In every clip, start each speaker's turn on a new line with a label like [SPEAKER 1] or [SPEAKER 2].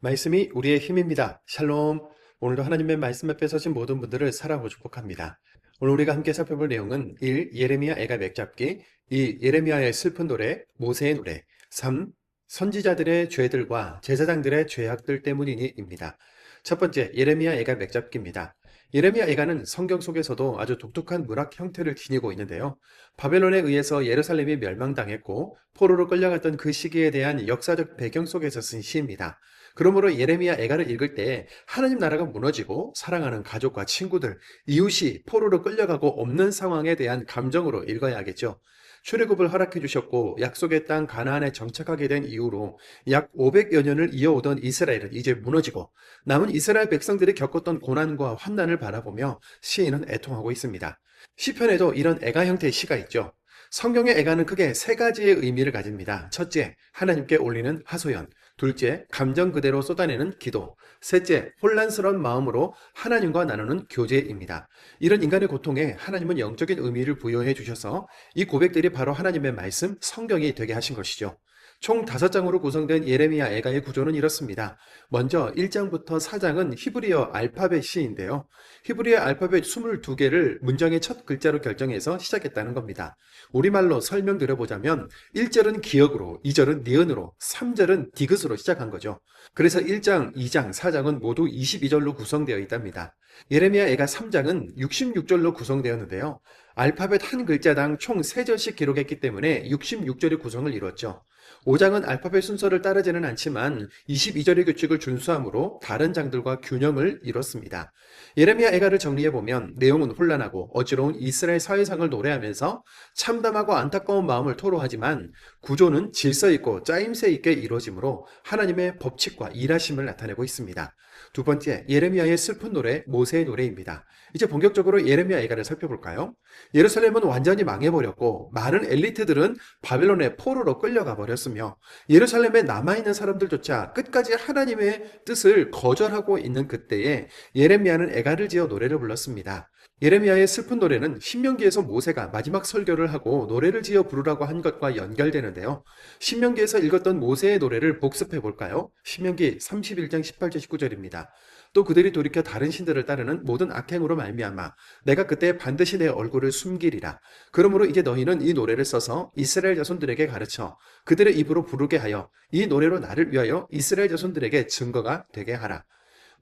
[SPEAKER 1] 말씀이 우리의 힘입니다. 샬롬. 오늘도 하나님의 말씀에 뺏어진 모든 분들을 사랑하고 축복합니다. 오늘 우리가 함께 살펴볼 내용은 1. 예레미야 애가 맥잡기, 2. 예레미야의 슬픈 노래, 모세의 노래, 3. 선지자들의 죄들과 제사장들의 죄악들 때문이니입니다. 첫 번째, 예레미야 애가 맥잡기입니다. 예레미야 애가는 성경 속에서도 아주 독특한 문학 형태를 지니고 있는데요. 바벨론에 의해서 예루살렘이 멸망당했고 포로로 끌려갔던 그 시기에 대한 역사적 배경 속에서 쓴 시입니다. 그러므로 예레미야 애가를 읽을 때 하나님 나라가 무너지고 사랑하는 가족과 친구들, 이웃이 포로로 끌려가고 없는 상황에 대한 감정으로 읽어야 하겠죠. 출애굽을 허락해 주셨고 약속의 땅 가나안에 정착하게 된 이후로 약 500여 년을 이어오던 이스라엘은 이제 무너지고 남은 이스라엘 백성들이 겪었던 고난과 환난을 바라보며 시인은 애통하고 있습니다. 시편에도 이런 애가 형태의 시가 있죠. 성경의 애가는 크게 세 가지의 의미를 가집니다. 첫째, 하나님께 올리는 하소연. 둘째, 감정 그대로 쏟아내는 기도. 셋째, 혼란스러운 마음으로 하나님과 나누는 교제입니다. 이런 인간의 고통에 하나님은 영적인 의미를 부여해 주셔서 이 고백들이 바로 하나님의 말씀, 성경이 되게 하신 것이죠. 총 5장으로 구성된 예레미야 애가의 구조는 이렇습니다. 먼저 1장부터 4장은 히브리어 알파벳 시인데요. 히브리어 알파벳 22개를 문장의 첫 글자로 결정해서 시작했다는 겁니다. 우리말로 설명드려보자면 1절은 기역으로, 2절은 니은으로, 3절은 디귿으로 시작한 거죠. 그래서 1장, 2장, 4장은 모두 22절로 구성되어 있답니다. 예레미야 애가 3장은 66절로 구성되었는데요. 알파벳 한 글자당 총 3절씩 기록했기 때문에 66절의 구성을 이뤘죠. 5장은 알파벳 순서를 따르지는 않지만 22절의 규칙을 준수함으로 다른 장들과 균형을 이뤘습니다. 예레미야 애가를 정리해보면 내용은 혼란하고 어지러운 이스라엘 사회상을 노래하면서 참담하고 안타까운 마음을 토로하지만 구조는 질서 있고 짜임새 있게 이루어지므로 하나님의 법칙과 일하심을 나타내고 있습니다. 두 번째, 예레미야의 슬픈 노래, 모세의 노래입니다. 이제 본격적으로 예레미야 애가를 살펴볼까요? 예루살렘은 완전히 망해버렸고 많은 엘리트들은 바벨론의 포로로 끌려가 버렸으며 예루살렘에 남아있는 사람들조차 끝까지 하나님의 뜻을 거절하고 있는 그때에 예레미야는 애가를 지어 노래를 불렀습니다. 예레미야의 슬픈 노래는 신명기에서 모세가 마지막 설교를 하고 노래를 지어 부르라고 한 것과 연결되는데요. 신명기에서 읽었던 모세의 노래를 복습해 볼까요? 신명기 31장 18절 19절입니다. 또 그들이 돌이켜 다른 신들을 따르는 모든 악행으로 말미암아 내가 그때 반드시 내 얼굴을 숨기리라. 그러므로 이제 너희는 이 노래를 써서 이스라엘 자손들에게 가르쳐 그들의 입으로 부르게 하여 이 노래로 나를 위하여 이스라엘 자손들에게 증거가 되게 하라.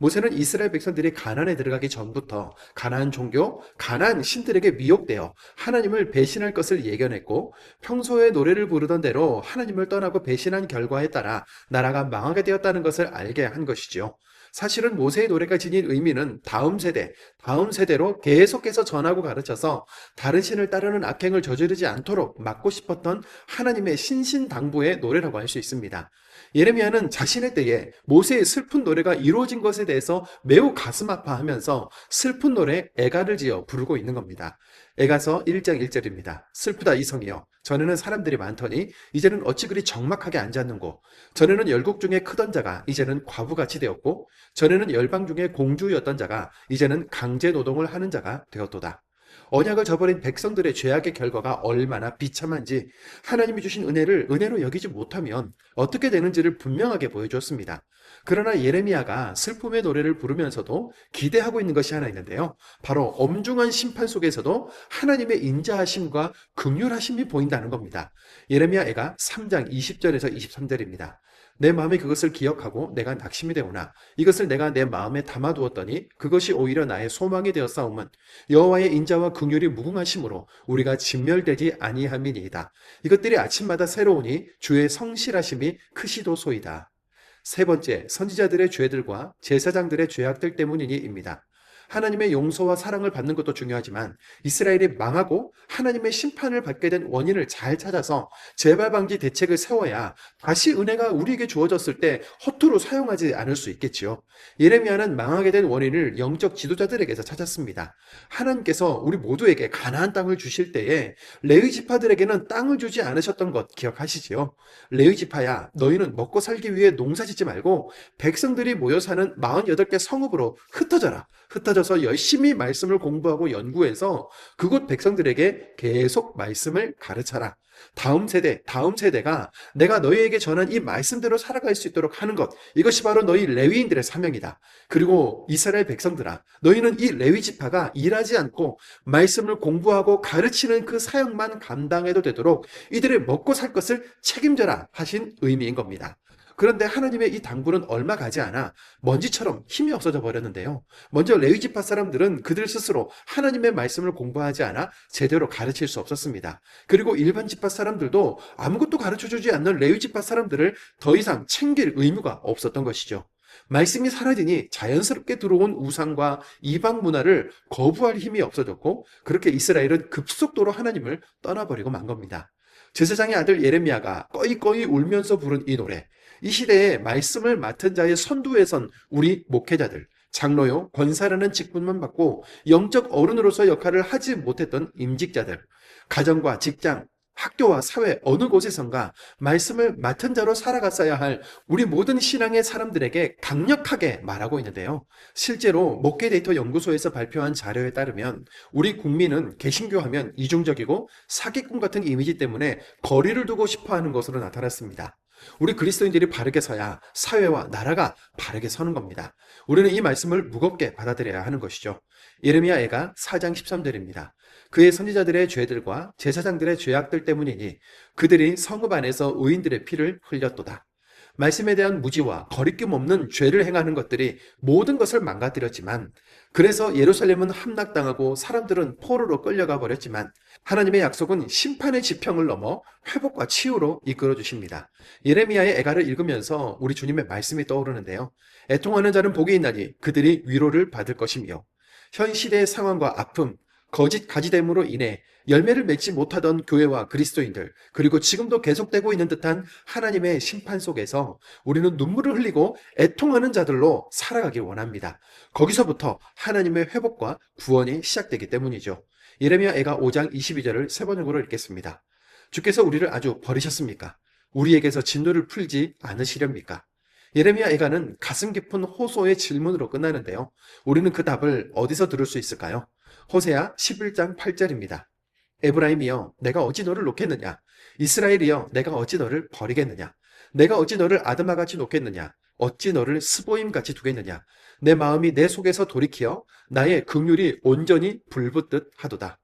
[SPEAKER 1] 모세는 이스라엘 백성들이 가나안에 들어가기 전부터 가나안 종교, 가나안 신들에게 미혹되어 하나님을 배신할 것을 예견했고 평소에 노래를 부르던 대로 하나님을 떠나고 배신한 결과에 따라 나라가 망하게 되었다는 것을 알게 한 것이지요. 사실은 모세의 노래가 지닌 의미는 다음 세대로 계속해서 전하고 가르쳐서 다른 신을 따르는 악행을 저지르지 않도록 막고 싶었던 하나님의 신신당부의 노래라고 할 수 있습니다. 예레미야는 자신의 때에 모세의 슬픈 노래가 이루어진 것에 대해서 매우 가슴 아파하면서 슬픈 노래 애가를 지어 부르고 있는 겁니다. 애가서 1장 1절입니다. 슬프다 이 성이여 전에는 사람들이 많더니 이제는 어찌 그리 적막하게 앉았는고 전에는 열국 중에 크던 자가 이제는 과부같이 되었고 전에는 열방 중에 공주였던 자가 이제는 강제 노동을 하는 자가 되었도다. 언약을 저버린 백성들의 죄악의 결과가 얼마나 비참한지 하나님이 주신 은혜를 은혜로 여기지 못하면 어떻게 되는지를 분명하게 보여주었습니다. 그러나 예레미야가 슬픔의 노래를 부르면서도 기대하고 있는 것이 하나 있는데요. 바로 엄중한 심판 속에서도 하나님의 인자하심과 긍휼하심이 보인다는 겁니다. 예레미야 애가 3장 20절에서 23절입니다. 내 마음이 그것을 기억하고 내가 낙심이 되오나 이것을 내가 내 마음에 담아두었더니 그것이 오히려 나의 소망이 되었사오면 여호와의 인자와 긍휼이 무궁하심으로 우리가 진멸되지 아니함이니이다. 이것들이 아침마다 새로우니 주의 성실하심이 크시도소이다. 세 번째, 선지자들의 죄들과 제사장들의 죄악들 때문이니입니다. 하나님의 용서와 사랑을 받는 것도 중요하지만 이스라엘이 망하고 하나님의 심판을 받게 된 원인을 잘 찾아서 재발 방지 대책을 세워야 다시 은혜가 우리에게 주어졌을 때 허투루 사용하지 않을 수 있겠지요. 예레미야는 망하게 된 원인을 영적 지도자들에게서 찾았습니다. 하나님께서 우리 모두에게 가나안 땅을 주실 때에 레위 지파들에게는 땅을 주지 않으셨던 것 기억하시지요? 레위 지파야 너희는 먹고 살기 위해 농사 짓지 말고 백성들이 모여 사는 48개 성읍으로 흩어져라. 흩어져 빠져서 열심히 말씀을 공부하고 연구해서 그곳 백성들에게 계속 말씀을 가르쳐라. 다음 세대가 내가 너희에게 전한 이 말씀대로 살아갈 수 있도록 하는 것, 이것이 바로 너희 레위인들의 사명이다. 그리고 이스라엘 백성들아, 너희는 이 레위 지파가 일하지 않고 말씀을 공부하고 가르치는 그 사역만 감당해도 되도록 이들의 먹고 살 것을 책임져라 하신 의미인 겁니다. 그런데 하나님의 이 당부는 얼마 가지 않아 먼지처럼 힘이 없어져 버렸는데요. 먼저 레위 지파 사람들은 그들 스스로 하나님의 말씀을 공부하지 않아 제대로 가르칠 수 없었습니다. 그리고 일반 지파 사람들도 아무것도 가르쳐주지 않는 레위 지파 사람들을 더 이상 챙길 의무가 없었던 것이죠. 말씀이 사라지니 자연스럽게 들어온 우상과 이방 문화를 거부할 힘이 없어졌고, 그렇게 이스라엘은 급속도로 하나님을 떠나버리고 만 겁니다. 제사장의 아들 예레미야가 꺼이꺼이 울면서 부른 이 노래, 이 시대에 말씀을 맡은 자의 선두에 선 우리 목회자들, 장로요, 권사라는 직분만 받고 영적 어른으로서 역할을 하지 못했던 임직자들, 가정과 직장, 학교와 사회 어느 곳에선가 말씀을 맡은 자로 살아갔어야 할 우리 모든 신앙의 사람들에게 강력하게 말하고 있는데요. 실제로 목회데이터 연구소에서 발표한 자료에 따르면 우리 국민은 개신교 하면 이중적이고 사기꾼 같은 이미지 때문에 거리를 두고 싶어하는 것으로 나타났습니다. 우리 그리스도인들이 바르게 서야 사회와 나라가 바르게 서는 겁니다. 우리는 이 말씀을 무겁게 받아들여야 하는 것이죠. 예레미야 애가 4장 13절입니다. 그의 선지자들의 죄들과 제사장들의 죄악들 때문이니 그들이 성읍 안에서 의인들의 피를 흘렸도다. 말씀에 대한 무지와 거리낌 없는 죄를 행하는 것들이 모든 것을 망가뜨렸지만, 그래서 예루살렘은 함락당하고 사람들은 포로로 끌려가 버렸지만, 하나님의 약속은 심판의 지평을 넘어 회복과 치유로 이끌어 주십니다. 예레미야의 애가를 읽으면서 우리 주님의 말씀이 떠오르는데요. 애통하는 자는 복이 있나니 그들이 위로를 받을 것이며, 현 시대의 상황과 아픔, 거짓 가지됨으로 인해 열매를 맺지 못하던 교회와 그리스도인들, 그리고 지금도 계속되고 있는 듯한 하나님의 심판 속에서 우리는 눈물을 흘리고 애통하는 자들로 살아가길 원합니다. 거기서부터 하나님의 회복과 구원이 시작되기 때문이죠. 예레미야 애가 5장 22절을 세 번역으로 읽겠습니다. 주께서 우리를 아주 버리셨습니까? 우리에게서 진노를 풀지 않으시렵니까? 예레미야 애가는 가슴 깊은 호소의 질문으로 끝나는데요. 우리는 그 답을 어디서 들을 수 있을까요? 호세아 11장 8절입니다. 에브라임이여, 내가 어찌 너를 놓겠느냐? 이스라엘이여, 내가 어찌 너를 버리겠느냐? 내가 어찌 너를 아드마같이 놓겠느냐? 어찌 너를 스보임같이 두겠느냐? 내 마음이 내 속에서 돌이키어 나의 긍휼이 온전히 불붙듯 하도다.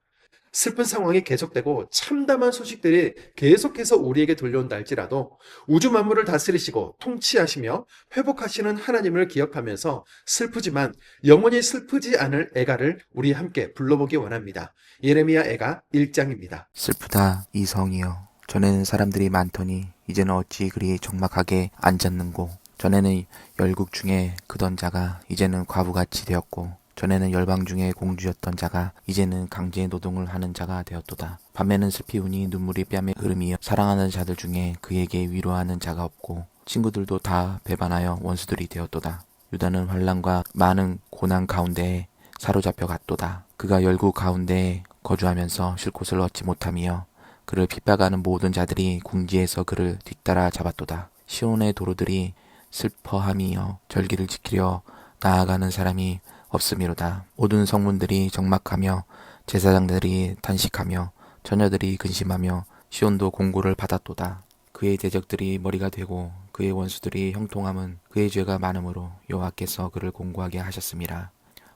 [SPEAKER 1] 슬픈 상황이 계속되고 참담한 소식들이 계속해서 우리에게 들려온다 할지라도 우주 만물을 다스리시고 통치하시며 회복하시는 하나님을 기억하면서 슬프지만 영원히 슬프지 않을 애가를 우리 함께 불러보기 원합니다. 예레미야 애가 1장입니다.
[SPEAKER 2] 슬프다 이 성이여, 전에는 사람들이 많더니 이제는 어찌 그리 적막하게 앉았는고. 전에는 열국 중에 크던 자가 이제는 과부같이 되었고, 전에는 열방 중에 공주였던 자가 이제는 강제 노동을 하는 자가 되었도다. 밤에는 슬피 우니 눈물이 뺨에 흐름이여, 사랑하는 자들 중에 그에게 위로하는 자가 없고 친구들도 다 배반하여 원수들이 되었도다. 유다는 환난과 많은 고난 가운데에 사로잡혀 갔도다. 그가 열국 가운데에 거주하면서 쉴 곳을 얻지 못하며 그를 핍박하는 모든 자들이 궁지에서 그를 뒤따라 잡았도다. 시온의 도로들이 슬퍼함이여, 절기를 지키려 나아가는 사람이 없음이로다. 모든 성문들이 적막하며 제사장들이 탄식하며 처녀들이 근심하며 시온도 공고를 받았도다. 그의 대적들이 머리가 되고 그의 원수들이 형통함은 그의 죄가 많음으로 여호와께서 그를 공고하게 하셨음이라.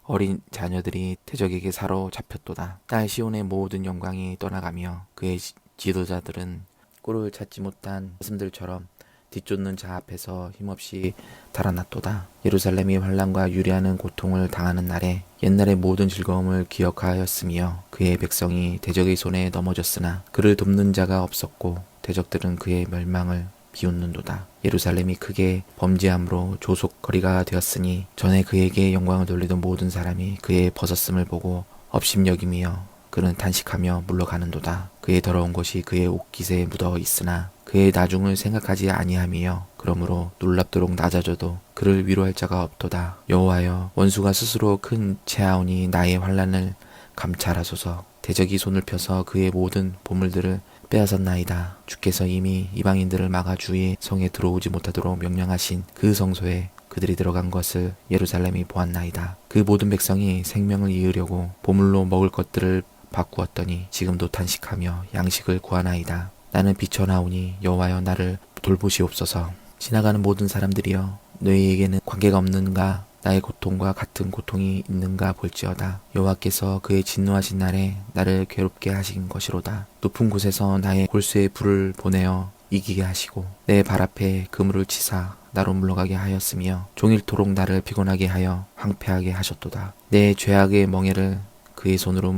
[SPEAKER 2] 어린 자녀들이 대적에게 사로잡혔도다. 딸 시온의 모든 영광이 떠나가며 그의 지도자들은 꼴을 찾지 못한 사슴들처럼 뒤쫓는 자 앞에서 힘없이 달아났도다. 예루살렘이 환난과 유리하는 고통을 당하는 날에 옛날의 모든 즐거움을 기억하였으며 그의 백성이 대적의 손에 넘어졌으나 그를 돕는 자가 없었고 대적들은 그의 멸망을 비웃는도다. 예루살렘이 크게 범죄함으로 조속거리가 되었으니 전에 그에게 영광을 돌리던 모든 사람이 그의 벗었음을 보고 업심여김이여 그는 탄식하며 물러가는도다. 그의 더러운 것이 그의 옷깃에 묻어 있으나 그의 나중을 생각하지 아니하며 그러므로 놀랍도록 낮아져도 그를 위로할 자가 없도다. 여호와여, 원수가 스스로 큰 체하오니 나의 환난을 감찰하소서. 대적이 손을 펴서 그의 모든 보물들을 빼앗았나이다. 주께서 이미 이방인들을 막아 주의 성에 들어오지 못하도록 명령하신 그 성소에 그들이 들어간 것을 예루살렘이 보았나이다. 그 모든 백성이 생명을 이으려고 보물로 먹을 것들을 바꾸었더니 지금도 탄식하며 양식을 구하나이다. 나는 비쳐나오니 여호와여 나를 돌보시옵소서. 지나가는 모든 사람들이여 너희에게는 관계가 없는가? 나의 고통과 같은 고통이 있는가 볼지어다. 여호와께서 그의 진노하신 날에 나를 괴롭게 하신 것이로다. 높은 곳에서 나의 골수에 불을 보내어 이기게 하시고 내 발 앞에 그물을 치사 나로 물러가게 하였으며 종일토록 나를 피곤하게 하여 황폐하게 하셨도다. 내 죄악의 멍에를 그의 손으로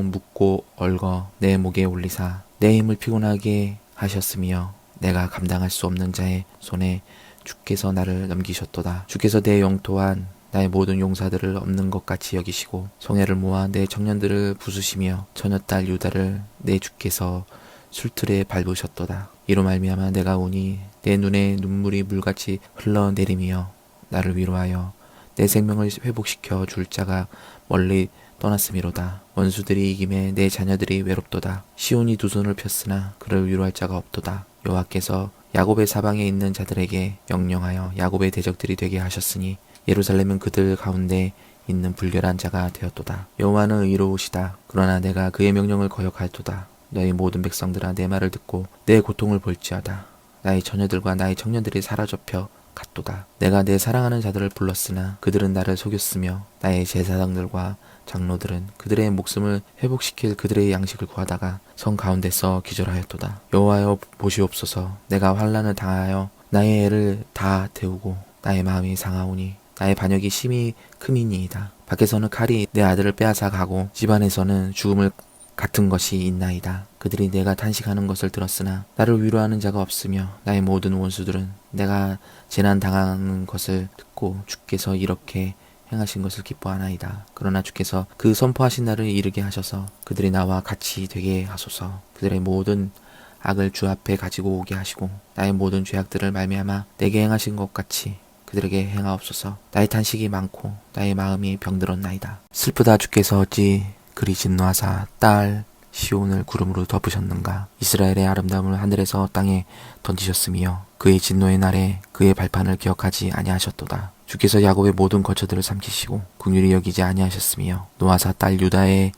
[SPEAKER 2] 묶고 얽어 내 목에 올리사 내 힘을 피곤하게 하셨으며 내가 감당할 수 없는 자의 손에 주께서 나를 넘기셨도다. 주께서 내 영토한 나의 모든 용사들을 없는 것 같이 여기시고 성애를 모아 내 청년들을 부수시며 처녀딸 유다를 내 주께서 술틀에 밟으셨도다. 이로 말미암아 내가 오니 내 눈에 눈물이 물같이 흘러내리며 나를 위로하여 내 생명을 회복시켜 줄 자가 멀리 떠났음이로다. 원수들이 이김에 내 자녀들이 외롭도다. 시온이 두 손을 폈으나 그를 위로할 자가 없도다. 여호와께서 야곱의 사방에 있는 자들에게 명령하여 야곱의 대적들이 되게 하셨으니 예루살렘은 그들 가운데 있는 불결한 자가 되었도다. 여호와는 의로우시다. 그러나 내가 그의 명령을 거역할도다. 너희 모든 백성들아 내 말을 듣고 내 고통을 볼지어다. 나의 처녀들과 나의 청년들이 사라져펴 갔도다. 내가 내 사랑하는 자들을 불렀으나 그들은 나를 속였으며 나의 제사장들과 장로들은 그들의 목숨을 회복시킬 그들의 양식을 구하다가 성 가운데서 기절하였도다. 여호와여 보시옵소서. 내가 환난을 당하여 나의 애를 다 태우고 나의 마음이 상하오니 나의 반역이 심히 크미니이다. 밖에서는 칼이 내 아들을 빼앗아 가고 집안에서는 죽음을 같은 것이 있나이다. 그들이 내가 탄식하는 것을 들었으나 나를 위로하는 자가 없으며 나의 모든 원수들은 내가 재난 당하는 것을 듣고 주께서 이렇게 행하신 것을 기뻐하나이다. 그러나 주께서 그 선포하신 날을 이르게 하셔서 그들이 나와 같이 되게 하소서. 그들의 모든 악을 주 앞에 가지고 오게 하시고 나의 모든 죄악들을 말미암아 내게 행하신 것 같이 그들에게 행하옵소서. 나의 탄식이 많고 나의 마음이 병들었나이다. 슬프다. 주께서 어찌 그리 진노하사 딸 시온을 구름으로 덮으셨는가. 이스라엘의 아름다움을 하늘에서 땅에 던지셨으며 그의 진노의 날에 그의 발판을 기억하지 아니하셨도다. 주께서 야곱의 모든 거처들을 삼키시고 긍휼히 여기지 아니하셨으며 노아사 딸 유다의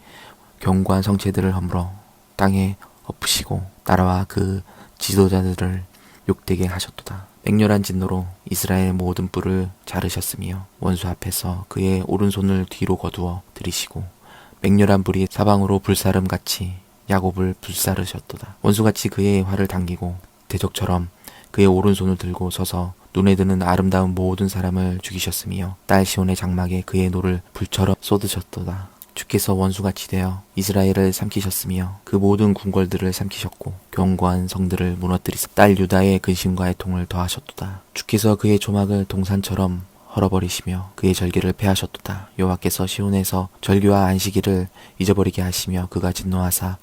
[SPEAKER 2] 견고한 성체들을 허물어 땅에 엎으시고 나라와 그 지도자들을 욕되게 하셨도다. 맹렬한 진노로 이스라엘 모든 뿔을 자르셨으며 원수 앞에서 그의 오른손을 뒤로 거두어 들이시고 맹렬한 불이 사방으로 불사름같이 야곱을 불사르셨도다. 원수같이 그의 활을 당기고 대적처럼 그의 오른손을 들고 서서 눈에 드는 아름다운 모든 사람을 죽이셨으며 딸 시온의 장막에 그의 노를 불처럼 쏟으셨도다. 주께서 원수같이 되어 이스라엘을 삼키셨으며 그 모든 궁궐들을 삼키셨고 견고한 성들을 무너뜨리사 딸 유다의 근심과 애통을 더하셨도다. 주께서 그의 조막을 동산처럼 헐어버리시며 그의 절기를 폐하셨도다. 여호와께서 시온에서 절기와 안식일을 잊어버리게 하시며 그가 진노하사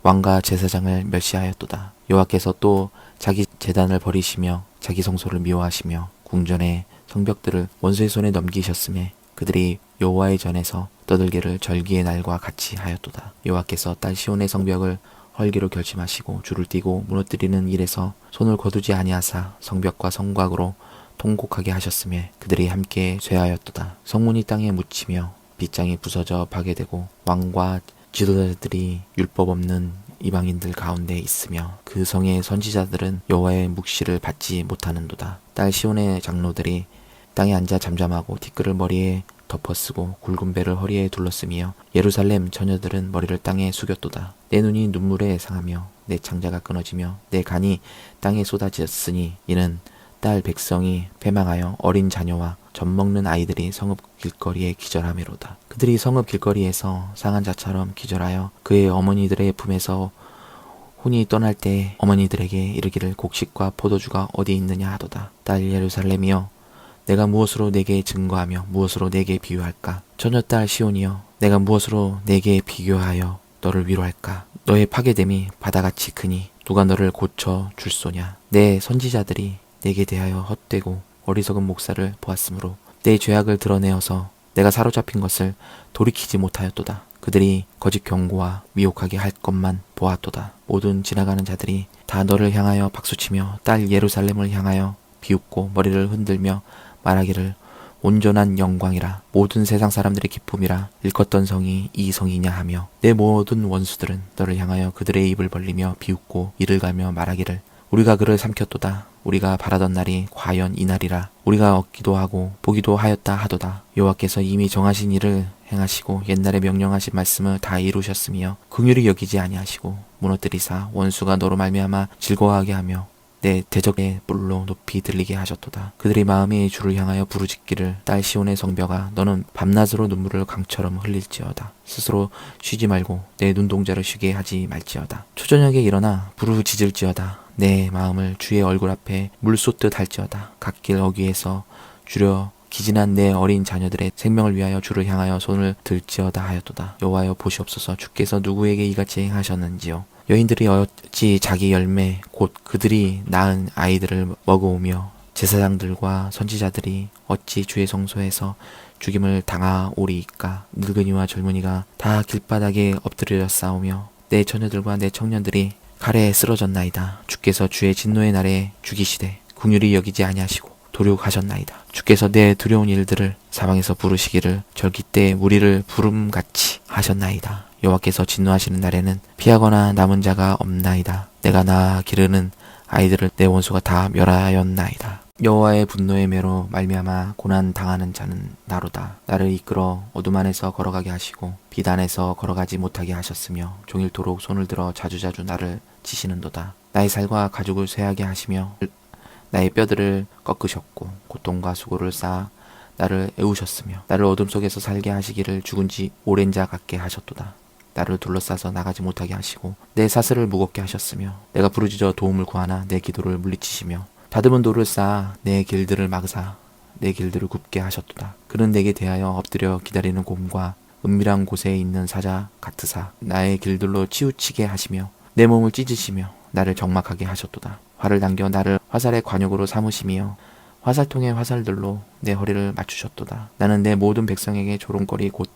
[SPEAKER 2] 왕과 제사장을 멸시하였도다. 여호와께서 또 자기 제단을 버리시며 자기 성소를 미워하시며 궁전의 성벽들을 원수의 손에 넘기셨음에 그들이 여호와의 전에서 떠들기를 절기의 날과 같이 하였도다. 여호와께서 딸 시온의 성벽을 헐기로 결심하시고 줄을 띠고 무너뜨리는 일에서 손을 거두지 아니하사 성벽과 성곽으로 통곡하게 하셨음에 그들이 함께 쇠하였도다. 성문이 땅에 묻히며 빗장이 부서져 파괴되고 왕과 지도자들이 율법 없는 이방인들 가운데 있으며 그 성의 선지자들은 여호와의 묵시를 받지 못하는도다. 딸 시온의 장로들이 땅에 앉아 잠잠하고 티끌을 머리에 덮어쓰고 굵은 배를 허리에 둘렀으며 예루살렘 처녀들은 머리를 땅에 숙였도다. 내 눈이 눈물에 상하며 내 창자가 끊어지며 내 간이 땅에 쏟아졌으니 이는 딸 백성이 패망하여 어린 자녀와 젖 먹는 아이들이 성읍 길거리에 기절하미로다. 그들이 성읍 길거리에서 상한 자처럼 기절하여 그의 어머니들의 품에서 혼이 떠날 때 어머니들에게 이르기를 곡식과 포도주가 어디 있느냐 하도다. 딸 예루살렘이여 내가 무엇으로 내게 증거하며 무엇으로 내게 비유할까? 처녀딸 시온이여 내가 무엇으로 내게 비교하여 너를 위로할까? 너의 파괴됨이 바다같이 크니 누가 너를 고쳐 줄소냐? 내 선지자들이 내게 대하여 헛되고 어리석은 목사를 보았으므로 내 죄악을 드러내어서 내가 사로잡힌 것을 돌이키지 못하였도다. 그들이 거짓 경고와 미혹하게 할 것만 보았도다. 모든 지나가는 자들이 다 너를 향하여 박수치며 딸 예루살렘을 향하여 비웃고 머리를 흔들며 말하기를 온전한 영광이라 모든 세상 사람들의 기쁨이라 일컫던 성이 이 성이냐 하며 내 모든 원수들은 너를 향하여 그들의 입을 벌리며 비웃고 이를 갈며 말하기를 우리가 그를 삼켰도다. 우리가 바라던 날이 과연 이 날이라. 우리가 얻기도 하고 보기도 하였다 하도다. 여호와께서 이미 정하신 일을 행하시고 옛날에 명령하신 말씀을 다 이루셨으며 긍휼히 여기지 아니하시고 무너뜨리사 원수가 너로 말미암아 즐거워하게 하며 내 대적의 뿔로 높이 들리게 하셨도다. 그들의 마음이 주를 향하여 부르짖기를 딸 시온의 성벽아 너는 밤낮으로 눈물을 강처럼 흘릴지어다. 스스로 쉬지 말고 내 눈동자를 쉬게 하지 말지어다. 초저녁에 일어나 부르짖을지어다. 내 마음을 주의 얼굴 앞에 물 쏟듯 할지어다. 갓길 어귀에서 주려 기진한 내 어린 자녀들의 생명을 위하여 주를 향하여 손을 들지어다 하였도다. 여호와여 보시옵소서 주께서 누구에게 이같이 행하셨는지요. 여인들이 어찌 자기 열매 곧 그들이 낳은 아이들을 먹어오며 제사장들과 선지자들이 어찌 주의 성소에서 죽임을 당하오리이까. 늙은이와 젊은이가 다 길바닥에 엎드려 싸우며 내 처녀들과 내 청년들이 칼에 쓰러졌나이다. 주께서 주의 진노의 날에 죽이시되 긍휼히 여기지 아니하시고 도륙하셨나이다. 주께서 내 두려운 일들을 사방에서 부르시기를 절기 때 무리를 부름같이 하셨나이다. 여호와께서 진노하시는 날에는 피하거나 남은 자가 없나이다. 내가 낳아 기르는 아이들을 내 원수가 다 멸하였나이다. 여호와의 분노의 매로 말미암아 고난 당하는 자는 나로다. 나를 이끌어 어둠 안에서 걸어가게 하시고 빛 안에서 걸어가지 못하게 하셨으며 종일토록 손을 들어 자주자주 나를 치시는도다. 나의 살과 가죽을 쇠하게 하시며 나의 뼈들을 꺾으셨고 고통과 수고를 쌓아 나를 애우셨으며 나를 어둠 속에서 살게 하시기를 죽은 지 오랜 자 같게 하셨도다. 나를 둘러싸서 나가지 못하게 하시고 내 사슬을 무겁게 하셨으며 내가 부르짖어 도움을 구하나 내 기도를 물리치시며 다듬은 돌을 쌓아 내 길들을 막으사 내 길들을 굽게 하셨도다. 그는 내게 대하여 엎드려 기다리는 곰과 은밀한 곳에 있는 사자 같으사 나의 길들로 치우치게 하시며 내 몸을 찢으시며 나를 적막하게 하셨도다. 활을 당겨 나를 화살의 관역으로 삼으시며 화살통의 화살들로 내 허리를 맞추셨도다. 나는 내 모든 백성에게 조롱거리 곧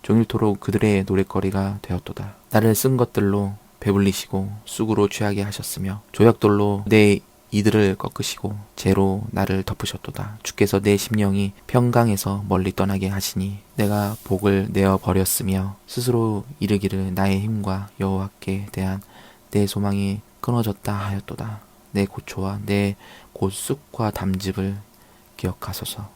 [SPEAKER 2] 종일토록 그들의 노랫거리가 되었도다. 나를 쓴 것들로 배불리시고 쑥으로 취하게 하셨으며 조약돌로 내 이들을 꺾으시고 재로 나를 덮으셨도다. 주께서 내 심령이 평강에서 멀리 떠나게 하시니 내가 복을 내어 버렸으며 스스로 이르기를 나의 힘과 여호와께 대한 내 소망이 끊어졌다 하였도다. 내 고초와 내 곧 쑥과 담즙을 기억하소서.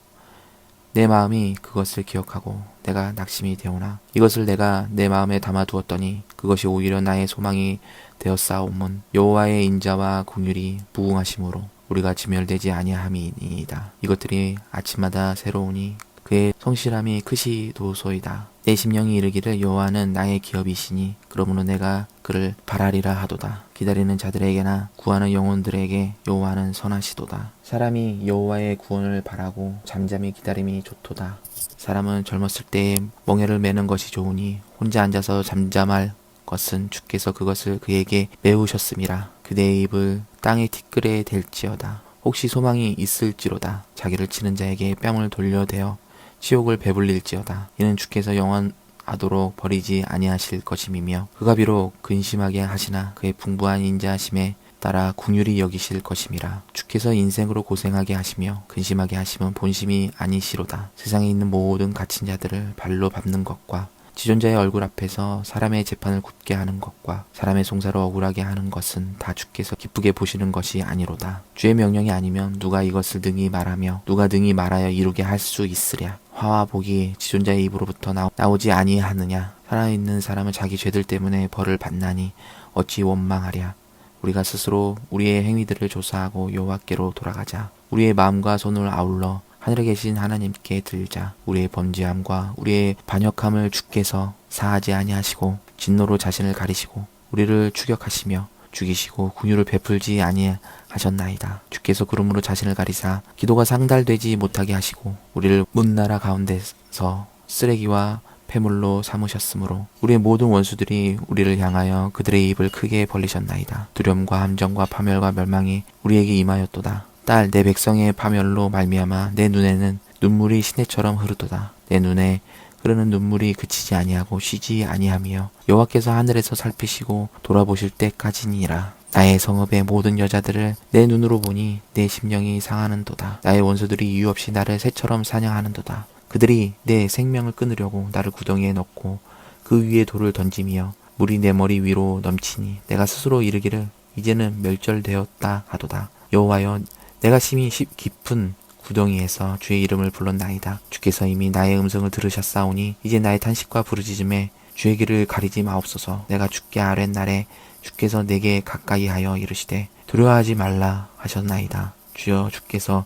[SPEAKER 2] 내 마음이 그것을 기억하고 내가 낙심이 되오나 이것을 내가 내 마음에 담아두었더니 그것이 오히려 나의 소망이 되었사오문. 여호와의 인자와 긍휼이 무궁하심으로 우리가 지멸되지 아니함이니이다. 이것들이 아침마다 새로우니 그의 성실함이 크시도소이다. 내 심령이 이르기를 여호와는 나의 기업이시니 그러므로 내가 그를 바라리라 하도다. 기다리는 자들에게나 구하는 영혼들에게 여호와는 선하시도다. 사람이 여호와의 구원을 바라고 잠잠히 기다림이 좋도다. 사람은 젊었을 때에 멍에를 매는 것이 좋으니 혼자 앉아서 잠잠할 것은 주께서 그것을 그에게 메우셨음이라. 그대의 입을 땅의 티끌에 댈지어다. 혹시 소망이 있을지로다. 자기를 치는 자에게 뺨을 돌려대어 치욕을 배불릴지어다. 이는 주께서 영원하도록 버리지 아니하실 것임이며 그가 비록 근심하게 하시나 그의 풍부한 인자하심에 따라 긍휼히 여기실 것임이라. 주께서 인생으로 고생하게 하시며 근심하게 하심은 본심이 아니시로다. 세상에 있는 모든 갇힌 자들을 발로 밟는 것과 지존자의 얼굴 앞에서 사람의 재판을 굳게 하는 것과 사람의 송사로 억울하게 하는 것은 다 주께서 기쁘게 보시는 것이 아니로다. 주의 명령이 아니면 누가 이것을 능히 말하며 누가 능히 말하여 이루게 할 수 있으랴. 화와 복이 지존자의 입으로부터 나오지 아니하느냐. 살아있는 사람은 자기 죄들 때문에 벌을 받나니 어찌 원망하랴. 우리가 스스로 우리의 행위들을 조사하고 여호와께로 돌아가자. 우리의 마음과 손을 아울러 하늘에 계신 하나님께 들자. 우리의 범죄함과 우리의 반역함을 주께서 사하지 아니하시고 진노로 자신을 가리시고 우리를 추격하시며 죽이시고 긍휼을 베풀지 아니하셨나이다. 주께서 구름으로 자신을 가리사 기도가 상달되지 못하게 하시고 우리를 문나라 가운데서 쓰레기와 폐물로 삼으셨으므로 우리의 모든 원수들이 우리를 향하여 그들의 입을 크게 벌리셨나이다. 두려움과 함정과 파멸과 멸망이 우리에게 임하였도다. 딸, 내 백성의 파멸로 말미암아 내 눈에는 눈물이 시내처럼 흐르도다. 내 눈에 흐르는 눈물이 그치지 아니하고 쉬지 아니하며 여호와께서 하늘에서 살피시고 돌아보실 때까지니라. 나의 성읍의 모든 여자들을 내 눈으로 보니 내 심령이 상하는도다. 나의 원수들이 이유 없이 나를 새처럼 사냥하는도다. 그들이 내 생명을 끊으려고 나를 구덩이에 넣고 그 위에 돌을 던지며 물이 내 머리 위로 넘치니 내가 스스로 이르기를 이제는 멸절되었다 하도다. 여호와여, 내가 심히 깊은 구덩이에서 주의 이름을 불렀나이다. 주께서 이미 나의 음성을 들으셨사오니 이제 나의 탄식과 부르짖음에 주의 길을 가리지 마옵소서. 내가 죽게 아뢰날에 주께서 내게 가까이 하여 이르시되 두려워하지 말라 하셨나이다. 주여, 주께서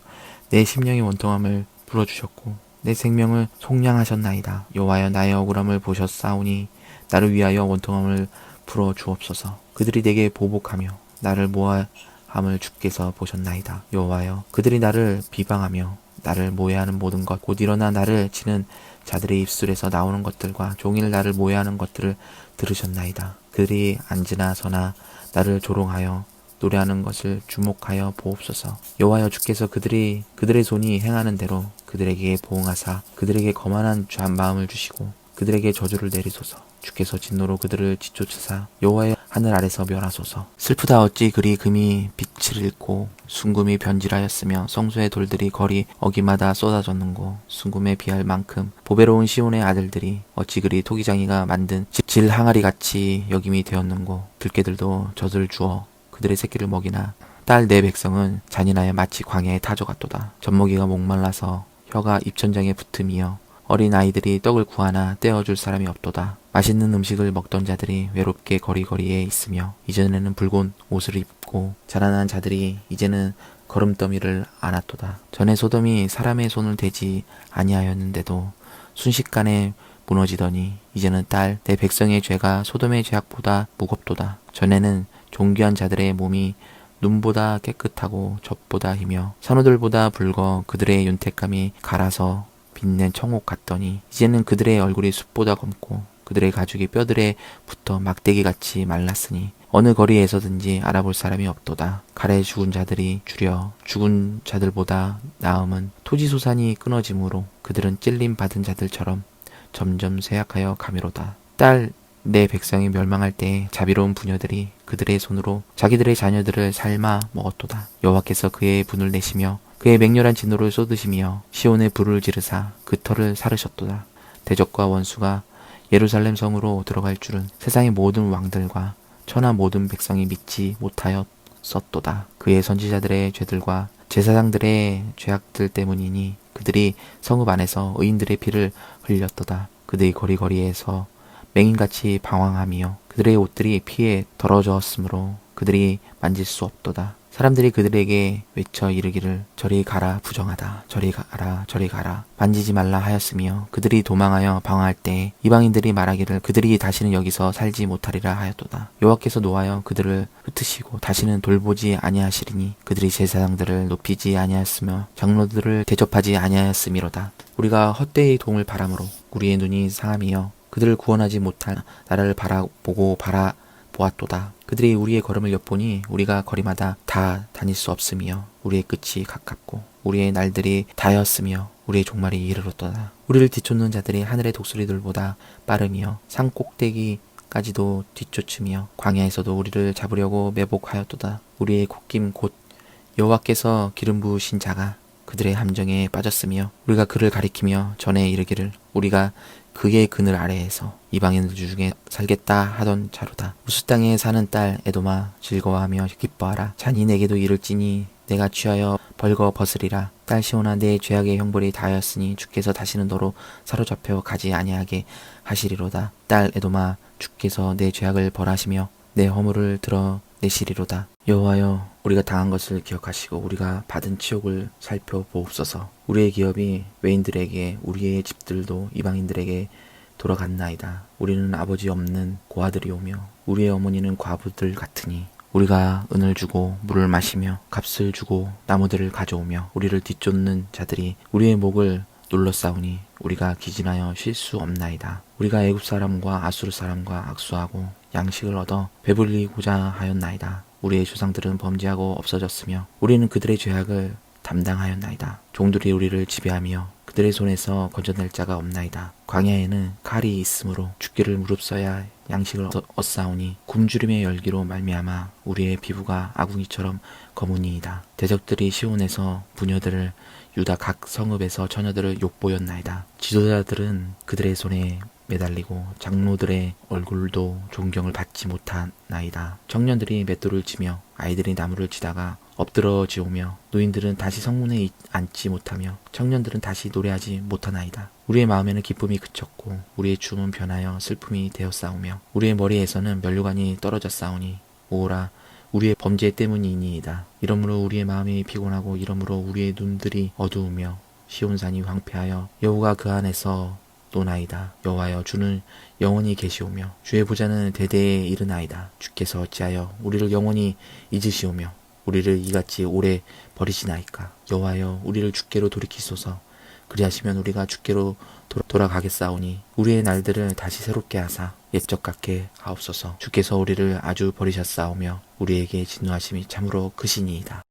[SPEAKER 2] 내 심령의 원통함을 풀어주셨고 내 생명을 속량하셨나이다. 여호와여, 나의 억울함을 보셨사오니 나를 위하여 원통함을 풀어 주옵소서. 그들이 내게 보복하며 나를 모함을 주께서 보셨나이다. 여호와여, 그들이 나를 비방하며 나를 모해하는 모든 것, 곧 일어나 나를 치는 자들의 입술에서 나오는 것들과 종일 나를 모해하는 것들을 들으셨나이다. 그들이 앉으나 서나 나를 조롱하여 노래하는 것을 주목하여 보옵소서. 여호와여, 주께서 그들의 손이 행하는 대로 그들에게 보응하사 그들에게 거만한 마음을 주시고 그들에게 저주를 내리소서. 주께서 진노로 그들을 지쫓으사 여호와의 하늘 아래서 멸하소서. 슬프다, 어찌 그리 금이 빛을 잃고 순금이 변질하였으며 성소의 돌들이 거리 어기마다 쏟아졌는고 순금에 비할 만큼 보배로운 시온의 아들들이 어찌 그리 토기장이가 만든 질 항아리같이 여김이 되었는고 들깨들도 젖을 주어 그들의 새끼를 먹이나 딸 내 백성은 잔인하여 마치 광야의 타조 같도다. 젖먹이가 목말라서 혀가 입천장에 붙음이여 어린 아이들이 떡을 구하나 떼어줄 사람이 없도다. 맛있는 음식을 먹던 자들이 외롭게 거리거리에 있으며 이전에는 붉은 옷을 입고 자라난 자들이 이제는 걸음더미를 안았도다. 전에 소돔이 사람의 손을 대지 아니하였는데도 순식간에 무너지더니 이제는 딸 내 백성의 죄가 소돔의 죄악보다 무겁도다. 전에는 존귀한 자들의 몸이 눈보다 깨끗하고 젖보다 희며 산호들보다 붉어 그들의 윤택감이 갈아서 빛낸 청옥 같더니 이제는 그들의 얼굴이 숯보다 검고 그들의 가죽이 뼈들에 붙어 막대기같이 말랐으니 어느 거리에서든지 알아볼 사람이 없도다. 칼에 죽은 자들이 줄여 죽은 자들보다 나음은 토지소산이 끊어짐으로 그들은 찔림 받은 자들처럼 점점 쇠약하여 가미로다. 딸 내 백성이 멸망할 때에 자비로운 부녀들이 그들의 손으로 자기들의 자녀들을 삶아 먹었도다. 여호와께서 그의 분을 내시며 그의 맹렬한 진노를 쏟으시며 시온에 불을 지르사 그 터를 사르셨도다. 대적과 원수가 예루살렘 성으로 들어갈 줄은 세상의 모든 왕들과 천하 모든 백성이 믿지 못하였었도다. 그의 선지자들의 죄들과 제사장들의 죄악들 때문이니 그들이 성읍 안에서 의인들의 피를 흘렸도다. 그들이 거리거리에서 맹인같이 방황하며 그들의 옷들이 피에 더러졌으므로 그들이 만질 수 없도다. 사람들이 그들에게 외쳐 이르기를 저리 가라 부정하다, 저리 가라 저리 가라 만지지 말라 하였으며 그들이 도망하여 방황할 때 이방인들이 말하기를 그들이 다시는 여기서 살지 못하리라 하였도다. 여호와께서 노하여 그들을 흩으시고 다시는 돌보지 아니하시리니 그들이 제사장들을 높이지 아니하였으며 장로들을 대접하지 아니하였음이로다. 우리가 헛되이 도움을 바람으로 우리의 눈이 상함이여 그들을 구원하지 못한 나라를 바라보았도다. 그들이 우리의 걸음을 엿보니 우리가 거리마다 다 다닐 수 없으며 우리의 끝이 가깝고 우리의 날들이 다였으며 우리의 종말이 이르렀도다. 우리를 뒤쫓는 자들이 하늘의 독수리들보다 빠르며 산 꼭대기까지도 뒤쫓으며 광야에서도 우리를 잡으려고 매복하였도다. 우리의 콧김 곧 여호와께서 기름 부으신 자가 그들의 함정에 빠졌으며 우리가 그를 가리키며 전에 이르기를 우리가 그의 그늘 아래에서 이방인들 중에 살겠다 하던 자로다. 우스 땅에 사는 딸 에도마 즐거워하며 기뻐하라. 잔인에게도 이를지니 내가 취하여 벌거 벗으리라. 딸 시온아, 내 죄악의 형벌이 다하였으니 주께서 다시는 너로 사로잡혀 가지 아니하게 하시리로다. 딸 에도마, 주께서 내 죄악을 벌하시며 내 허물을 드러내시리로다. 여호와여, 우리가 당한 것을 기억하시고 우리가 받은 치욕을 살펴보옵소서. 우리의 기업이 외인들에게 우리의 집들도 이방인들에게 돌아갔나이다. 우리는 아버지 없는 고아들이오며 우리의 어머니는 과부들 같으니 우리가 은을 주고 물을 마시며 값을 주고 나무들을 가져오며 우리를 뒤쫓는 자들이 우리의 목을 눌러싸우니 우리가 기진하여 쉴 수 없나이다. 우리가 애굽 사람과 아수르 사람과 악수하고 양식을 얻어 배불리고자 하였나이다. 우리의 조상들은 범죄하고 없어졌으며 우리는 그들의 죄악을 담당하였나이다. 종들이 우리를 지배하며 그들의 손에서 건져낼 자가 없나이다. 광야에는 칼이 있으므로 죽기를 무릅써야 양식을 얻사오니 굶주림의 열기로 말미암아 우리의 피부가 아궁이처럼 검으니이다. 대적들이 시온에서 부녀들을 유다 각 성읍에서 처녀들을 욕보였나이다. 지도자들은 그들의 손에 매달리고 장로들의 얼굴도 존경을 받지 못하나이다. 청년들이 맷돌을 치며 아이들이 나무를 치다가 엎드러지오며 노인들은 다시 성문에 앉지 못하며 청년들은 다시 노래하지 못하나이다. 우리의 마음에는 기쁨이 그쳤고 우리의 춤은 변하여 슬픔이 되었사오며 우리의 머리에서는 면류관이 떨어졌사오니 오라 우리의 범죄 때문이니이다. 이러므로 우리의 마음이 피곤하고 이러므로 우리의 눈들이 어두우며 시온산이 황폐하여 여호가 그 안에서 노나이다. 여호와여 주는 영원히 계시오며 주의 보좌는 대대에 이르나이다. 주께서 어찌하여 우리를 영원히 잊으시오며 우리를 이같이 오래 버리시나이까. 여호와여 우리를 주께로 돌이키소서. 그리하시면 우리가 주께로 돌아가겠사오니 우리의 날들을 다시 새롭게 하사 옛적 같게 하옵소서. 주께서 우리를 아주 버리셨사오며 우리에게 진노하심이 참으로 크시니이다.